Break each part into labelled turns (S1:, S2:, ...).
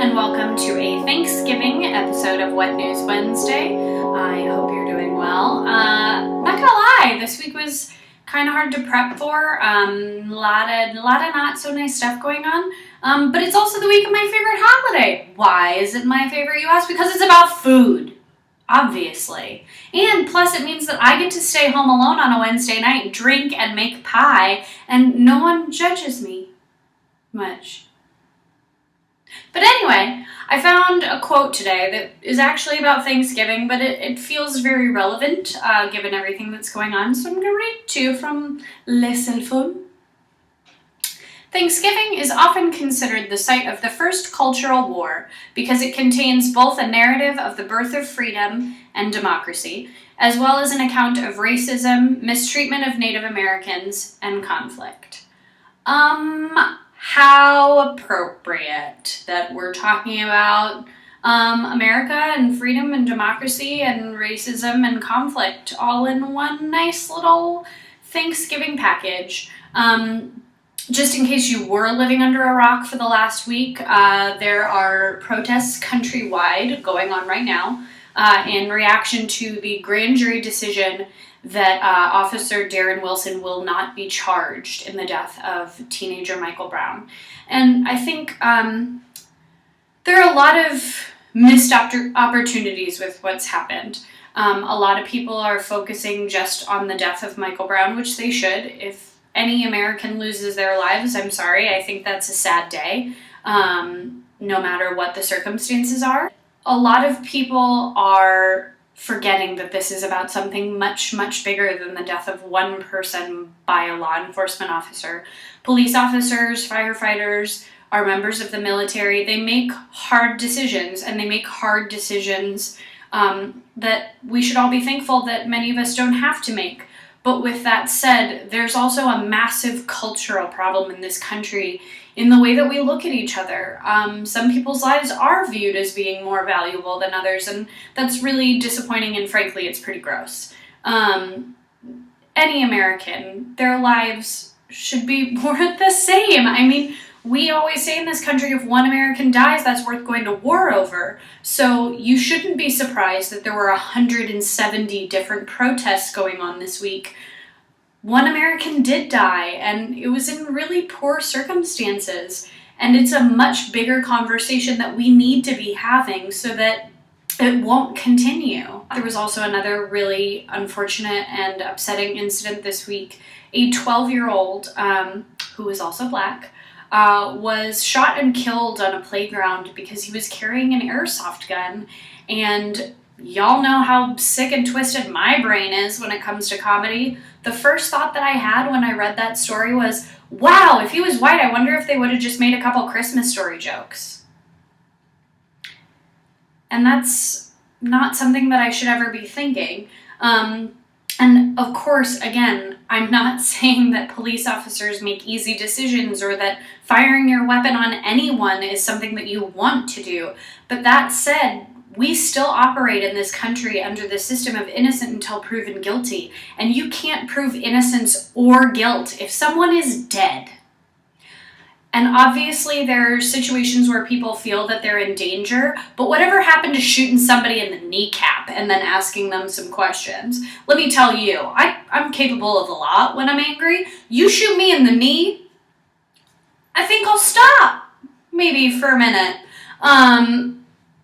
S1: and welcome to a Thanksgiving episode of What News Wednesday. I hope you're doing well. Not gonna lie, this week was kind of hard to prep for. Lot of not so nice stuff going on. But it's also the week of my favorite holiday. Why is it my favorite, you ask? Because it's about food, obviously. And plus it means that I get to stay home alone on a Wednesday night, drink and make pie, and no one judges me much. But anyway, I found a quote today that is actually about Thanksgiving, but it feels very relevant given everything that's going on. So I'm going to read to you from Le Cell Phone. Thanksgiving is often considered the site of the first cultural war because it contains both a narrative of the birth of freedom and democracy, as well as an account of racism, mistreatment of Native Americans, and conflict. How appropriate that we're talking about America and freedom and democracy and racism and conflict all in one nice little Thanksgiving package. Just in case you were living under a rock for the last week, there are protests countrywide going on right now in reaction to the grand jury decision that Officer Darren Wilson will not be charged in the death of teenager Michael Brown. And I think there are a lot of missed opportunities with what's happened. A lot of people are focusing just on the death of Michael Brown, which they should. If any American loses their lives, I'm sorry, I think that's a sad day, no matter what the circumstances are. A lot of people are forgetting that this is about something much, much bigger than the death of one person by a law enforcement officer. Police officers, firefighters, are members of the military. They make hard decisions, and they make hard decisions that we should all be thankful that many of us don't have to make. But with that said, there's also a massive cultural problem in this country in the way that we look at each other. Some people's lives are viewed as being more valuable than others, and that's really disappointing, and frankly, it's pretty gross. Any American, their lives should be more the same. I mean, we always say in this country, if one American dies, that's worth going to war over. So you shouldn't be surprised that there were 170 different protests going on this week. One American did die, and it was in really poor circumstances. And it's a much bigger conversation that we need to be having so that it won't continue. There was also another really unfortunate and upsetting incident this week. A 12-year-old, who was also black, was shot and killed on a playground because he was carrying an airsoft gun. And y'all know how sick and twisted my brain is when it comes to comedy. The first thought that I had when I read that story was, wow, if he was white, I wonder if they would have just made a couple Christmas story jokes. And that's not something that I should ever be thinking. And of course, again, I'm not saying that police officers make easy decisions or that firing your weapon on anyone is something that you want to do. But that said, we still operate in this country under the system of innocent until proven guilty. And you can't prove innocence or guilt if someone is dead. And obviously there are situations where people feel that they're in danger, but whatever happened to shooting somebody in the kneecap and then asking them some questions? Let me tell you, I'm capable of a lot when I'm angry. You shoot me in the knee, I think I'll stop, maybe for a minute.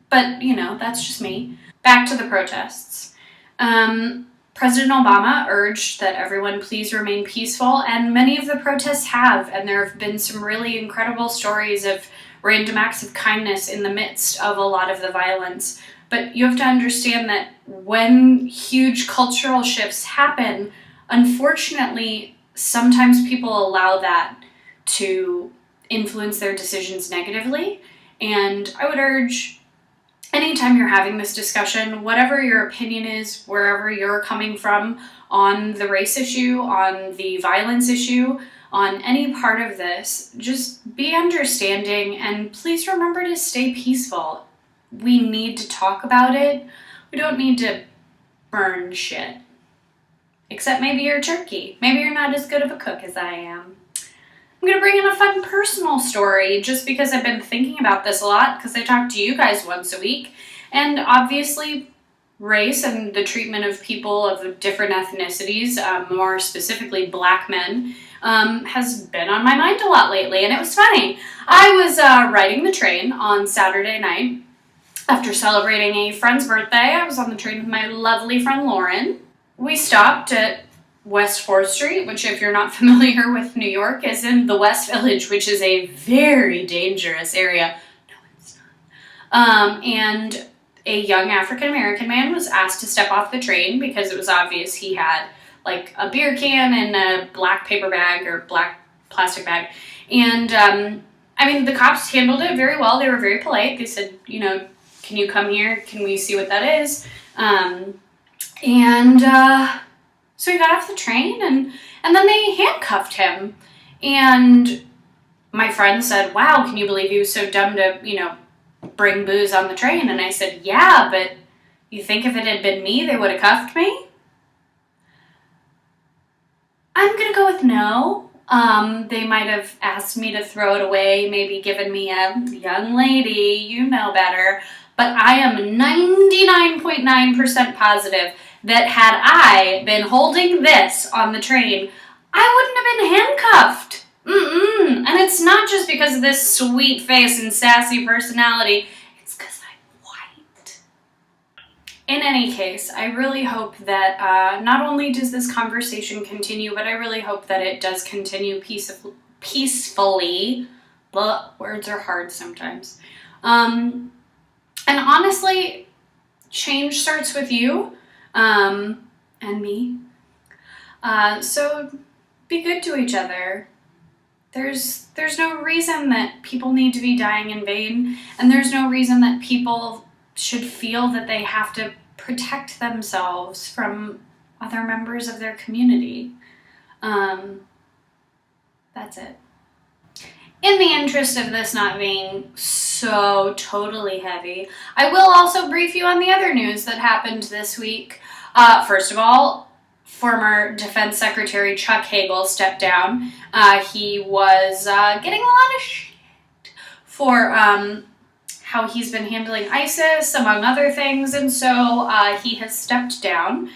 S1: But, you know, that's just me. Back to the protests. President Obama urged that everyone please remain peaceful, and many of the protests have, and there have been some really incredible stories of random acts of kindness in the midst of a lot of the violence. But you have to understand that when huge cultural shifts happen, unfortunately, sometimes people allow that to influence their decisions negatively, and I would urge anytime you're having this discussion, whatever your opinion is, wherever you're coming from on the race issue, on the violence issue, on any part of this, just be understanding and please remember to stay peaceful. We need to talk about it. We don't need to burn shit. Except maybe you're turkey. Maybe you're not as good of a cook as I am. I'm gonna bring in a fun personal story just because I've been thinking about this a lot because I talk to you guys once a week. And obviously, race and the treatment of people of different ethnicities, more specifically black men, has been on my mind a lot lately. And it was funny. I was riding the train on Saturday night after celebrating a friend's birthday. I was on the train with my lovely friend Lauren. We stopped at West 4th Street, which, if you're not familiar with New York, is in the West Village, which is a very dangerous area. No, it's not. And a young African-American man was asked to step off the train because it was obvious he had like a beer can and a black paper bag or black plastic bag. And I mean, the cops handled it very well. They were very polite. They said, you know, can you come here? Can we see what that is? So he got off the train and then they handcuffed him. And my friend said, wow, can you believe he was so dumb to, you know, bring booze on the train? And I said, yeah, but you think if it had been me, they would have cuffed me? I'm gonna go with no. They might have asked me to throw it away, maybe given me a young lady, you know better. But I am 99.9% positive that had I been holding this on the train, I wouldn't have been handcuffed. And it's not just because of this sweet face and sassy personality. It's because I'm white. In any case, I really hope that not only does this conversation continue, but I really hope that it does continue peacefully. But words are hard sometimes. And honestly, change starts with you and me. So be good to each other. There's no reason that people need to be dying in vain, and there's no reason that people should feel that they have to protect themselves from other members of their community. That's it. In the interest of this not being so totally heavy, I will also brief you on the other news that happened this week. First of all, former Defense Secretary Chuck Hagel stepped down. He was getting a lot of shit for how he's been handling ISIS, among other things, and so he has stepped down.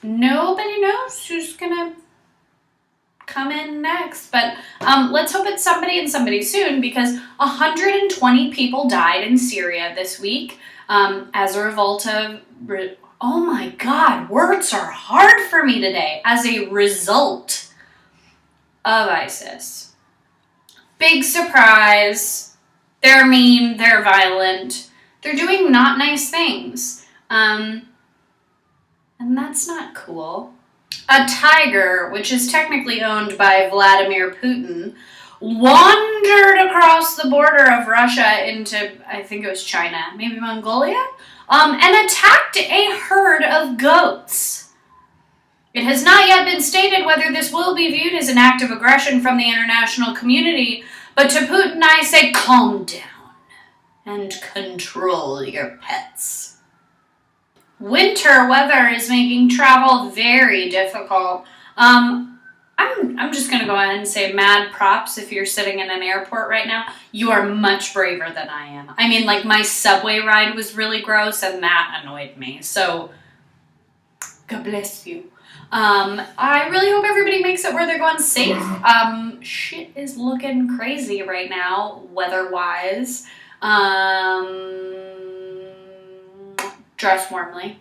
S1: Nobody knows who's gonna come in next, but let's hope it's somebody and somebody soon, because 120 people died in Syria this week as a result of... Oh my God, words are hard for me today. As a result of ISIS. Big surprise. They're mean, they're violent, they're doing not nice things. And that's not cool. A tiger, which is technically owned by Vladimir Putin, wandered across the border of Russia into, I think it was China, maybe Mongolia? And attacked a herd of goats. It has not yet been stated whether this will be viewed as an act of aggression from the international community, but to Putin I say, calm down and control your pets. Winter weather is making travel very difficult. I'm just gonna go ahead and say mad props if you're sitting in an airport right now. You are much braver than I am. I mean, like, my subway ride was really gross and that annoyed me. So, God bless you. I really hope everybody makes it where they're going safe. Shit is looking crazy right now, weather-wise. Dress warmly.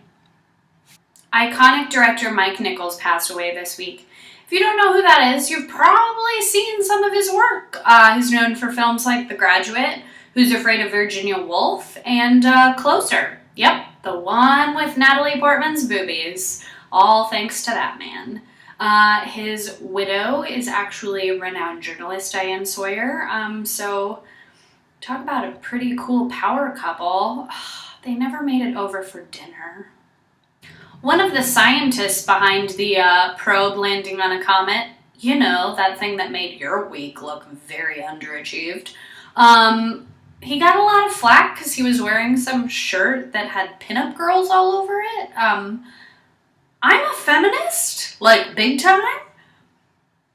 S1: Iconic director Mike Nichols passed away this week. If you don't know who that is, you've probably seen some of his work. He's known for films like The Graduate, Who's Afraid of Virginia Woolf, and Closer. Yep, the one with Natalie Portman's boobies. All thanks to that man. His widow is actually renowned journalist Diane Sawyer. So talk about a pretty cool power couple. They never made it over for dinner. One of the scientists behind the probe landing on a comet, you know, that thing that made your week look very underachieved, he got a lot of flack because he was wearing some shirt that had pinup girls all over it. I'm a feminist, like big time,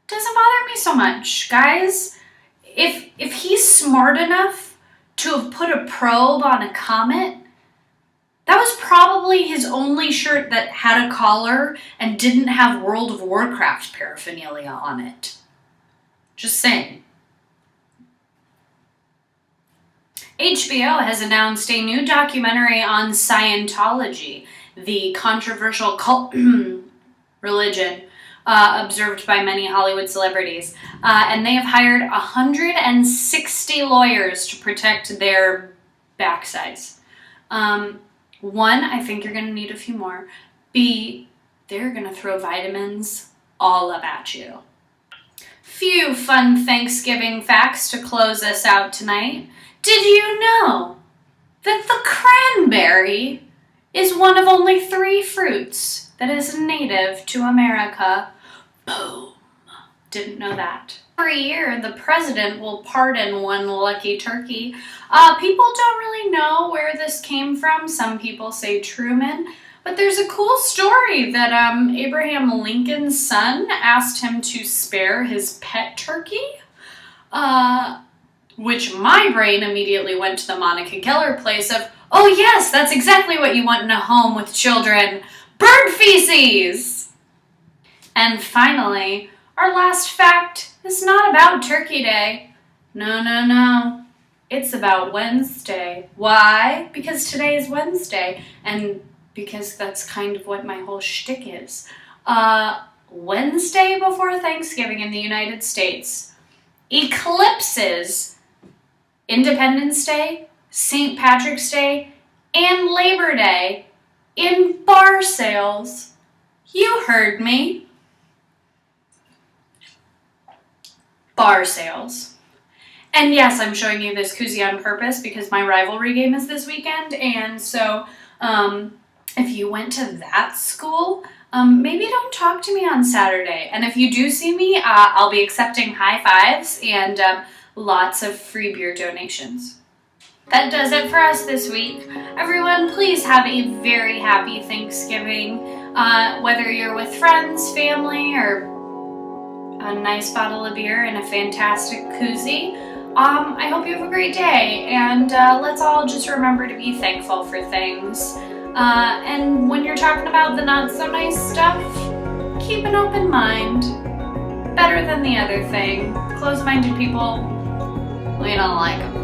S1: doesn't bother me so much, guys. If he's smart enough to have put a probe on a comet, that was probably his only shirt that had a collar and didn't have World of Warcraft paraphernalia on it. Just saying. HBO has announced a new documentary on Scientology, the controversial cult religion observed by many Hollywood celebrities. And they have hired 160 lawyers to protect their backsides. One, I think you're going to need a few more. B, they're going to throw vitamins all up at you. Few fun Thanksgiving facts to close us out tonight. Did you know that the cranberry is one of only 3 fruits that is native to America? Boom. Didn't know that. Every year, the president will pardon one lucky turkey. People don't really know where this came from. Some people say Truman. But there's a cool story that Abraham Lincoln's son asked him to spare his pet turkey. Which my brain immediately went to the Monica Geller place of, oh yes, that's exactly what you want in a home with children. Bird feces! And finally, our last fact is not about Turkey Day. No. It's about Wednesday. Why? Because today is Wednesday, and because that's kind of what my whole shtick is. Wednesday before Thanksgiving in the United States eclipses Independence Day, St. Patrick's Day, and Labor Day in bar sales. You heard me. Bar sales. And yes, I'm showing you this koozie on purpose because my rivalry game is this weekend, and so if you went to that school, maybe don't talk to me on Saturday. And if you do see me, I'll be accepting high fives and lots of free beer donations. That does it for us this week. Everyone, please have a very happy Thanksgiving. Whether you're with friends, family, or a nice bottle of beer and a fantastic koozie, I hope you have a great day. And let's all just remember to be thankful for things. And when you're talking about the not so nice stuff, keep an open mind. Better than the other thing. Closed-minded people, we don't like them.